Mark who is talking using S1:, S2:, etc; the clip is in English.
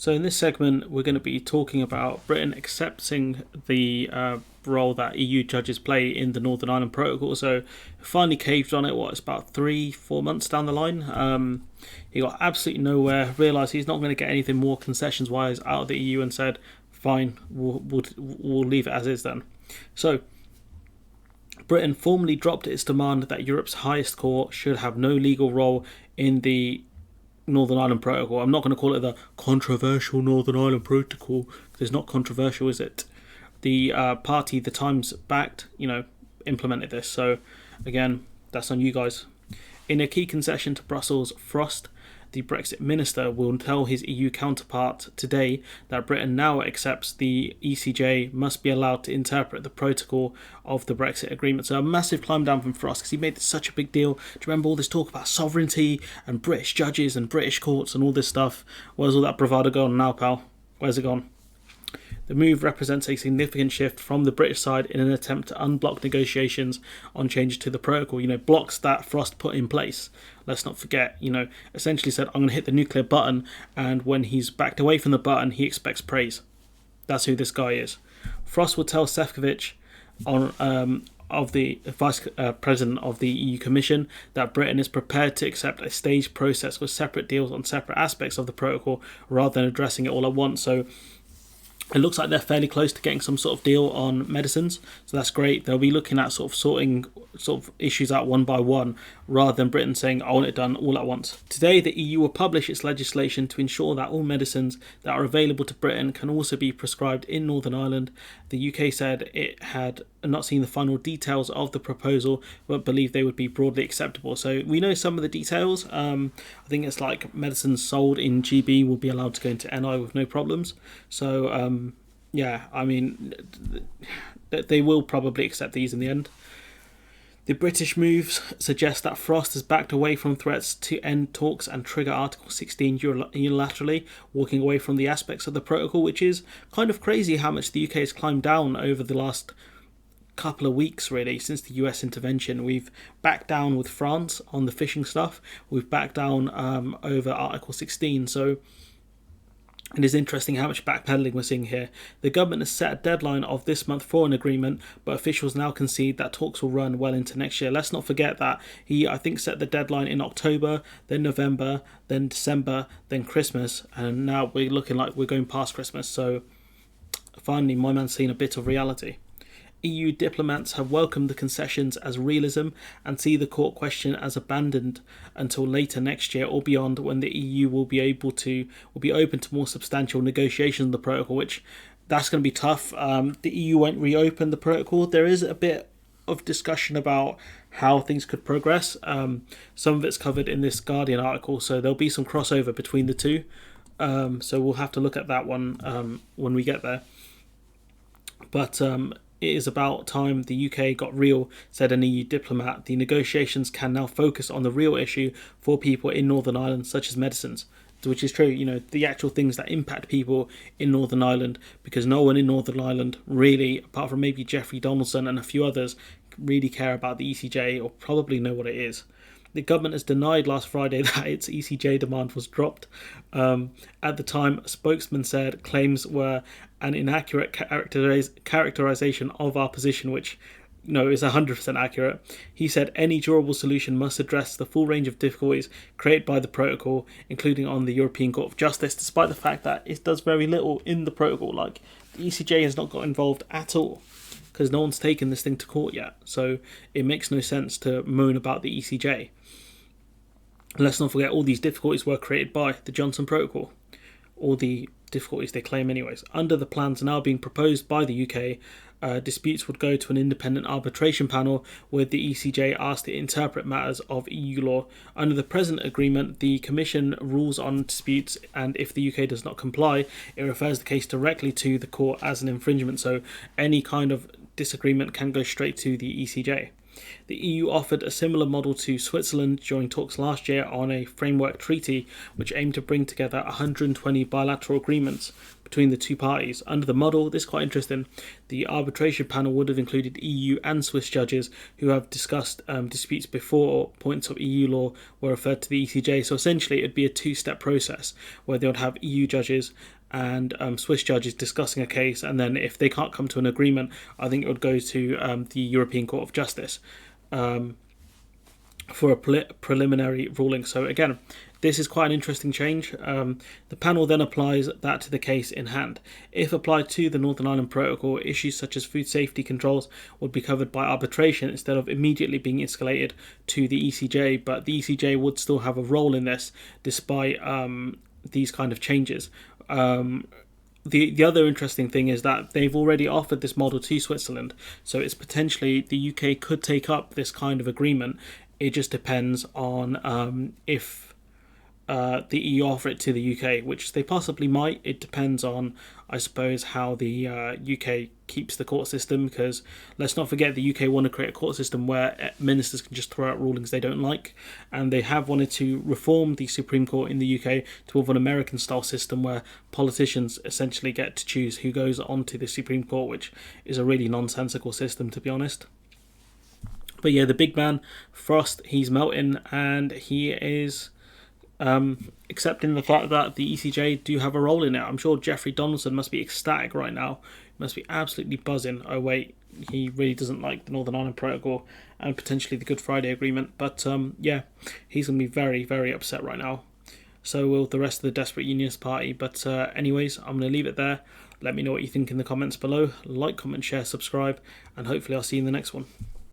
S1: So in this segment, we're going to be talking about Britain accepting the role that EU judges play in the Northern Ireland Protocol. So finally caved on it. It's about 3-4 months down the line. He got absolutely nowhere. Realised he's not going to get anything more concessions wise out of the EU, and said, "Fine, we'll leave it as is then." So Britain formally dropped its demand that Europe's highest court should have no legal role in the Northern Ireland Protocol. I'm not going to call it the controversial Northern Ireland Protocol because it's not controversial, is it? The party the Times backed, implemented this. So again, that's on you guys. In a key concession to Brussels, Frost, the Brexit minister, will tell his EU counterpart today that Britain now accepts the ECJ must be allowed to interpret the protocol of the Brexit agreement. So a massive climb down from Frost because he made such a big deal. Do you remember all this talk about sovereignty and British judges and British courts and all this stuff? Where's all that bravado gone now, pal? Where's it gone? The move represents a significant shift from the British side in an attempt to unblock negotiations on changes to the protocol. Blocks that Frost put in place. Let's not forget, essentially said, I'm going to hit the nuclear button, and when he's backed away from the button, he expects praise. That's who this guy is. Frost will tell Šefčovič, of the Vice President of the EU Commission, that Britain is prepared to accept a staged process with separate deals on separate aspects of the protocol rather than addressing it all at once. So it looks like they're fairly close to getting some sort of deal on medicines, so that's great. They'll be looking at sorting issues out one by one, rather than Britain saying, I want it done all at once. Today, the EU will publish its legislation to ensure that all medicines that are available to Britain can also be prescribed in Northern Ireland. The UK said it had not seen the final details of the proposal, but believed they would be broadly acceptable. So we know some of the details. I think it's like medicines sold in GB will be allowed to go into NI with no problems. So they will probably accept these in the end. The British moves suggest that Frost has backed away from threats to end talks and trigger Article 16 unilaterally, walking away from the aspects of the protocol, which is kind of crazy how much the UK has climbed down over the last couple of weeks, really, since the US intervention. We've backed down with France on the fishing stuff. We've backed down over Article 16. So it is interesting how much backpedaling we're seeing here. The government has set a deadline of this month for an agreement, but officials now concede that talks will run well into next year. Let's not forget that he, I think, set the deadline in October, then November, then December, then Christmas, and now we're looking like we're going past Christmas. So finally, my man's seen a bit of reality. EU diplomats have welcomed the concessions as realism and see the court question as abandoned until later next year or beyond, when the EU will be open to more substantial negotiations of the protocol, which that's going to be tough. The EU won't reopen the protocol. There is a bit of discussion about how things could progress. Some of it's covered in this Guardian article, so there'll be some crossover between the two. So we'll have to look at that one when we get there. But it is about time the UK got real, said an EU diplomat. The negotiations can now focus on the real issue for people in Northern Ireland, such as medicines, which is true, the actual things that impact people in Northern Ireland, because no one in Northern Ireland really, apart from maybe Jeffrey Donaldson and a few others, really care about the ECJ or probably know what it is. The government has denied last Friday that its ECJ demand was dropped. At the time, a spokesman said claims were an inaccurate characterization of our position, which is 100% accurate. He said any durable solution must address the full range of difficulties created by the protocol, including on the European Court of Justice, despite the fact that it does very little in the protocol. Like, the ECJ has not got involved at all, because no one's taken this thing to court yet. So it makes no sense to moan about the ECJ. Let's not forget all these difficulties were created by the Johnson Protocol. All the difficulties they claim anyways. Under the plans now being proposed by the UK, disputes would go to an independent arbitration panel with the ECJ asked to interpret matters of EU law. Under the present agreement, the Commission rules on disputes, and if the UK does not comply, it refers the case directly to the court as an infringement. So any kind of disagreement can go straight to the ECJ. The EU offered a similar model to Switzerland during talks last year on a framework treaty which aimed to bring together 120 bilateral agreements between the two parties. Under the model, this is quite interesting, the arbitration panel would have included EU and Swiss judges who have discussed disputes before points of EU law were referred to the ECJ. So essentially it would be a two-step process where they would have EU judges and Swiss judges discussing a case, and then if they can't come to an agreement, I think it would go to the European Court of Justice for a preliminary ruling. So again, this is quite an interesting change. The panel then applies that to the case in hand. If applied to the Northern Ireland Protocol, issues such as food safety controls would be covered by arbitration instead of immediately being escalated to the ECJ, but the ECJ would still have a role in this despite these kind of changes. The other interesting thing is that they've already offered this model to Switzerland, so it's potentially the UK could take up this kind of agreement. It just depends on if the EU offer it to the UK, which they possibly might. It depends on, I suppose, how the UK keeps the court system, because let's not forget the UK want to create a court system where ministers can just throw out rulings they don't like, and they have wanted to reform the Supreme Court in the UK to more of an American style system where politicians essentially get to choose who goes onto the Supreme Court, which is a really nonsensical system, to be honest. But yeah, the big man, Frost, he's melting, and he is accepting the fact that the ECJ do have a role in it. I'm sure Jeffrey Donaldson must be ecstatic right now. He must be absolutely buzzing. Oh wait, he really doesn't like the Northern Ireland Protocol and potentially the Good Friday Agreement. But yeah, he's going to be very, very upset right now. So will the rest of the Desperate Unionist Party. But anyways, I'm going to leave it there. Let me know what you think in the comments below. Like, comment, share, subscribe, and hopefully I'll see you in the next one.